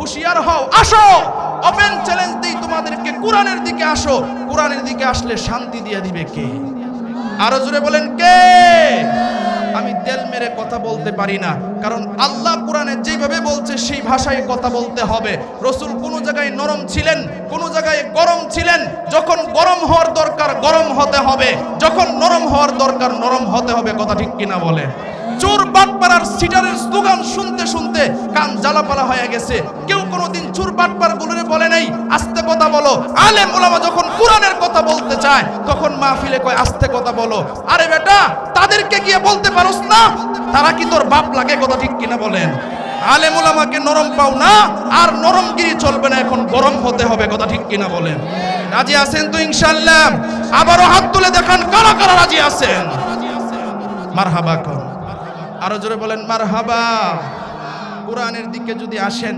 হুঁশিয়ার হও, আসো, ওপেন চ্যালেঞ্জ দিই তোমাদেরকে, কোরআনের দিকে আসো। কোরআনের দিকে আসলে শান্তি দিয়ে দিবে কে? আরো জোরে বলেন কে? আমি তেল মেরে কথা বলতে পারি না, কারণ আল্লাহ কোরআনে যেভাবে বলছে সেই ভাষায় কথা বলতে হবে। রসুল কোন জায়গায় নরম ছিলেন, কোন জায়গায় গরম ছিলেন। যখন গরম হওয়ার দরকার গরম হতে হবে, যখন নরম হওয়ার দরকার নরম হতে হবে। কথা ঠিক কিনা বলে? চোর বাটপাড়ার সিটারের স্লোগান শুনতে শুনতে কান জ্বালাপালা হয়ে গেছে। কেউ কোনোদিন চোর বাটপার বলে নাই আস্তে কথা বলো। আলেম ওলামা যখন কোরআনের কথা বলতে চায় তখন মাহফিলে কয় আস্তে কথা বলো। আরে বেটা, তাদেরকে গিয়ে বলতে পারোস না? তারা কি তোর বাপ লাগে? কথা ঠিক কিনা বলেন? আলেম ওলামাকে নরম পাও না, আর নরমগিরি চলবে না, এখন গরম হতে হবে। কথা ঠিক কিনা বলেন? রাজি আছেন তো ইনশাআল্লাহ? আবারও হাত তুলে দেখান কারা কারা রাজি আছেন। মারহাবা কর, আরো জোরে বলেন মারহাবা। কোরআনের দিকে যদি আসেন,